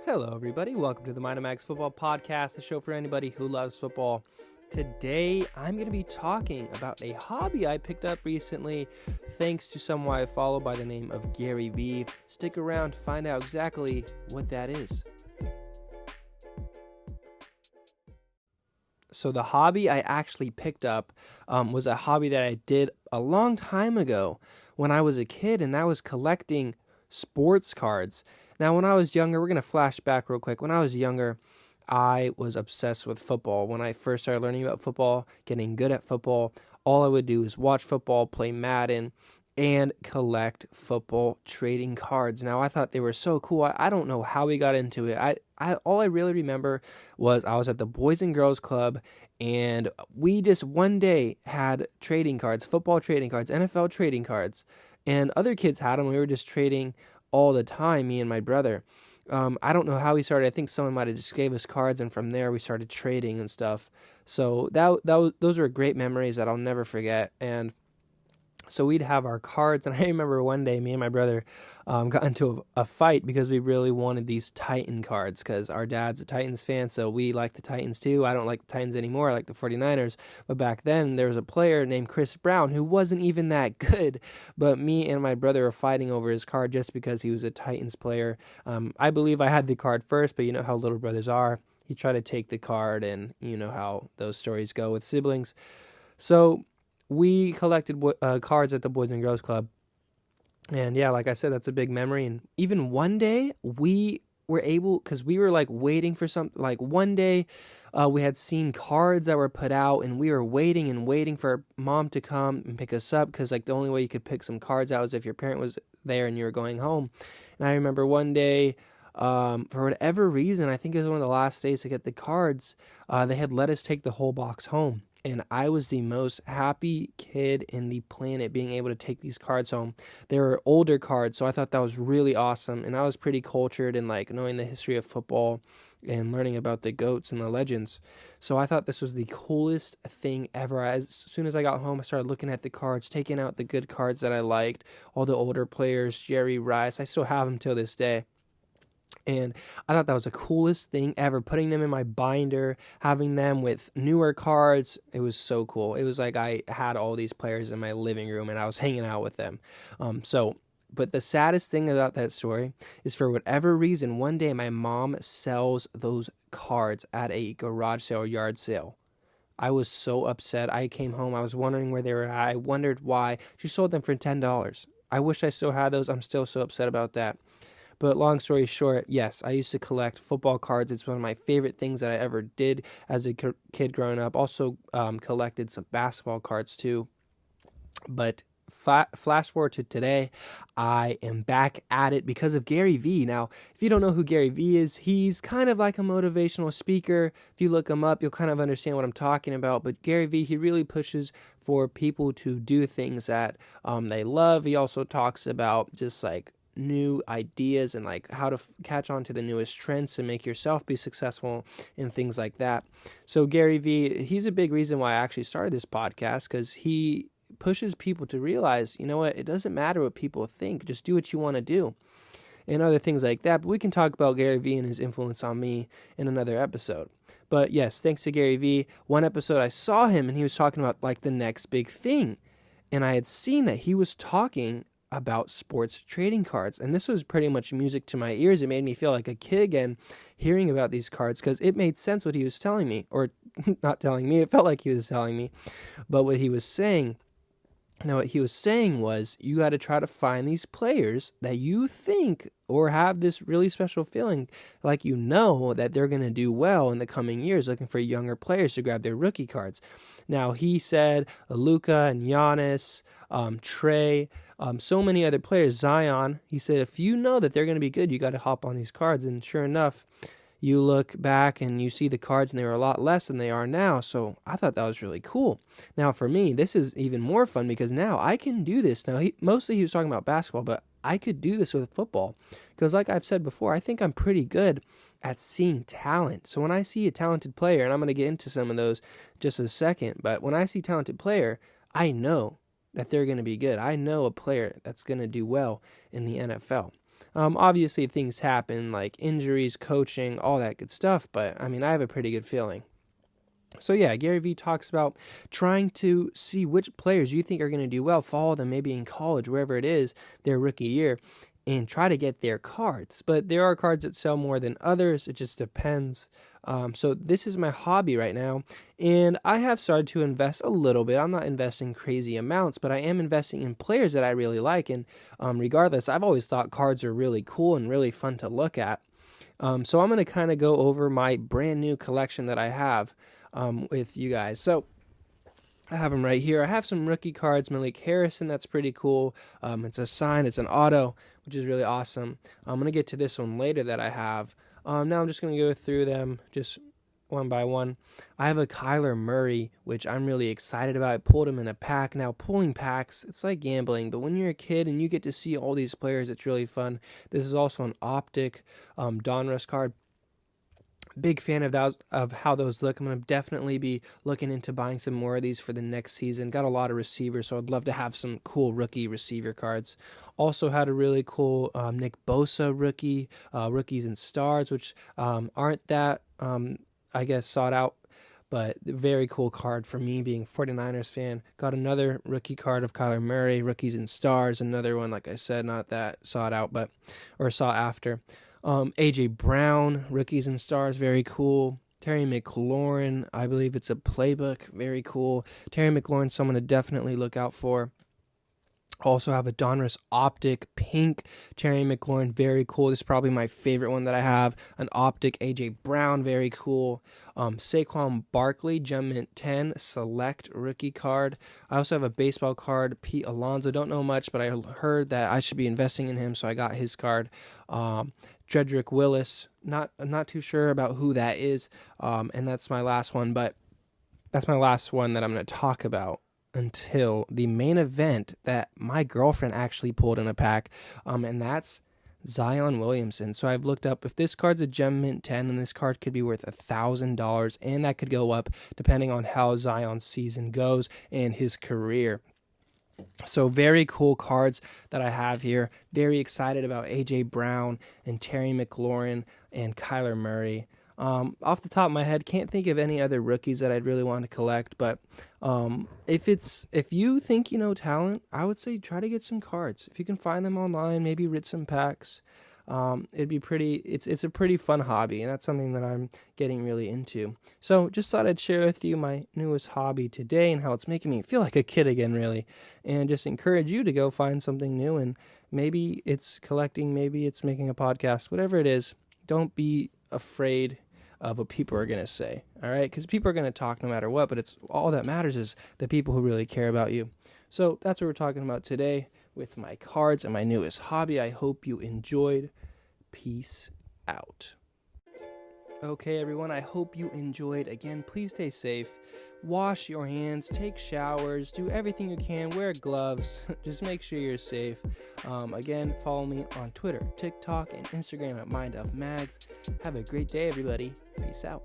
Hello, everybody. Welcome to the Magz Football Podcast, the show for anybody who loves football. Today, I'm going to be talking about a hobby I picked up recently, thanks to someone I follow by the name of Gary V. Stick around to find out exactly what that is. So the hobby I actually picked up was a hobby that I did a long time ago when I was a kid, and that was collecting sports cards. Now, when I was younger, we're going to flash back real quick. When I was younger, I was obsessed with football. When I first started learning about football, getting good at football, all I would do is watch football, play Madden, and collect football trading cards. Now, I thought they were so cool. I don't know how we got into it. All I really remember was I was at the Boys and Girls Club, and we just one day had trading cards, football trading cards, NFL trading cards, and other kids had them. We were just trading all the time, me and my brother. I don't know how we started. I think someone might have just gave us cards, and from there we started trading and stuff. So those are great memories that I'll never forget. And so we'd have our cards, and I remember one day me and my brother got into a fight because we really wanted these Titan cards because our dad's a Titans fan, so we like the Titans too. I don't like the Titans anymore. I like the 49ers. But back then, there was a player named Chris Brown who wasn't even that good, but me and my brother were fighting over his card just because he was a Titans player. I believe I had the card first, but you know how little brothers are. He tried to take the card, and you know how those stories go with siblings. So we collected cards at the Boys and Girls Club. And yeah, like I said, that's a big memory. And even one day we were able, because we were like waiting for something, like one day we had seen cards that were put out, and we were waiting and waiting for mom to come and pick us up, because like the only way you could pick some cards out was if your parent was there and you were going home. And I remember one day, for whatever reason, I think it was one of the last days to get the cards, they had let us take the whole box home. And I was the most happy kid in the planet being able to take these cards home. They were older cards, so I thought that was really awesome. And I was pretty cultured in like knowing the history of football and learning about the GOATs and the legends. So I thought this was the coolest thing ever. As soon as I got home, I started looking at the cards, taking out the good cards that I liked, all the older players, Jerry Rice. I still have them till this day. And I thought that was the coolest thing ever, putting them in my binder, having them with newer cards. It was so cool. It was like I had all these players in my living room and I was hanging out with them. But the saddest thing about that story is, for whatever reason, one day my mom sells those cards at a garage sale or yard sale. I was so upset. I came home. I was wondering where they were at. I wondered why. She sold them for $10. I wish I still had those. I'm still so upset about that. But long story short, yes, I used to collect football cards. It's one of my favorite things that I ever did as a kid growing up. Also collected some basketball cards too. But flash forward to today, I am back at it because of Gary V. Now, if you don't know who Gary V is, he's kind of like a motivational speaker. If you look him up, you'll kind of understand what I'm talking about. But Gary V, he really pushes for people to do things that they love. He also talks about just like new ideas and like how to catch on to the newest trends to make yourself be successful and things like that. So Gary V, he's a big reason why I actually started this podcast, because he pushes people to realize, you know what, it doesn't matter what people think, just do what you want to do, and other things like that. But we can talk about Gary V and his influence on me in another episode. But yes, thanks to Gary V, one episode I saw him and he was talking about like the next big thing, and I had seen that he was talking about sports trading cards, and this was pretty much music to my ears. It made me feel like a kid again hearing about these cards, because it made sense what he was telling me, or not telling me, it felt like he was telling me, but what he was saying. Now, what he was saying was, you got to try to find these players that you think or have this really special feeling like you know that they're going to do well in the coming years, looking for younger players to grab their rookie cards. Now, he said Luka and Giannis, Trey, so many other players, Zion. He said, if you know that they're going to be good, you got to hop on these cards. And sure enough, you look back and you see the cards and they were a lot less than they are now. So I thought that was really cool. Now for me, this is even more fun because now I can do this. Now mostly he was talking about basketball, but I could do this with football because like I've said before, I think I'm pretty good at seeing talent. So when I see a talented player, and I'm going to get into some of those just in a second, but when I see a talented player, I know that they're going to be good. I know a player that's going to do well in the NFL. Obviously, things happen like injuries, coaching, all that good stuff, but I mean, I have a pretty good feeling. So yeah, Gary Vee talks about trying to see which players you think are going to do well, follow them maybe in college, wherever it is, their rookie year, and try to get their cards. But there are cards that sell more than others. It just depends. So this is my hobby right now, and I have started to invest a little bit. I'm not investing crazy amounts, but I am investing in players that I really like. And regardless, I've always thought cards are really cool and really fun to look at. So I'm going to kind of go over my brand new collection that I have with you guys. So I have them right here. I have some rookie cards, Malik Harrison, that's pretty cool. It's a sign, it's an auto, which is really awesome. I'm going to get to this one later that I have. Now I'm just going to go through them just one by one. I have a Kyler Murray, which I'm really excited about. I pulled him in a pack. Now, pulling packs, it's like gambling, but when you're a kid and you get to see all these players, it's really fun. This is also an optic Donruss card. Big fan of how those look. I'm going to definitely be looking into buying some more of these for the next season. Got a lot of receivers, so I'd love to have some cool rookie receiver cards. Also had a really cool Nick Bosa rookie, rookies and stars, which aren't that, I guess, sought out, but very cool card for me being a 49ers fan. Got another rookie card of Kyler Murray, rookies and stars. Another one, like I said, not that sought out, or sought after. A.J. Brown, rookies and stars, very cool. Terry McLaurin, I believe it's a playbook, very cool. Terry McLaurin, someone to definitely look out for. Also have a Donruss Optic Pink Terry McLaurin, very cool. This is probably my favorite one that I have. An Optic A.J. Brown, very cool. Saquon Barkley, Gem Mint 10 Select Rookie card. I also have a baseball card, Pete Alonso. Don't know much, but I heard that I should be investing in him, so I got his card. Jedrick Willis, not too sure about who that is, and that's my last one, but that's my last one that I'm going to talk about until the main event that my girlfriend actually pulled in a pack, and that's Zion Williamson. So I've looked up, if this card's a Gem Mint 10, then this card could be worth $1,000, and that could go up depending on how Zion's season goes and his career. So very cool cards that I have here. Very excited about A.J. Brown and Terry McLaurin and Kyler Murray. Off the top of my head, can't think of any other rookies that I'd really want to collect, but if you think you know talent, I would say try to get some cards. If you can find them online, maybe read some packs. It'd be it's a pretty fun hobby, and that's something that I'm getting really into. So just thought I'd share with you my newest hobby today and how it's making me feel like a kid again, really, and just encourage you to go find something new, and maybe it's collecting, maybe it's making a podcast, whatever it is. Don't be afraid of what people are going to say, all right? Because people are going to talk no matter what, but it's all that matters is the people who really care about you. So that's what we're talking about today with my cards and my newest hobby. I hope you enjoyed. Peace out. Okay, everyone, I hope you enjoyed. Again, please stay safe. Wash your hands, take showers, do everything you can, wear gloves. Just make sure you're safe. Again, follow me on Twitter, TikTok, and Instagram at MindOfMagz. Have a great day, everybody. Peace out.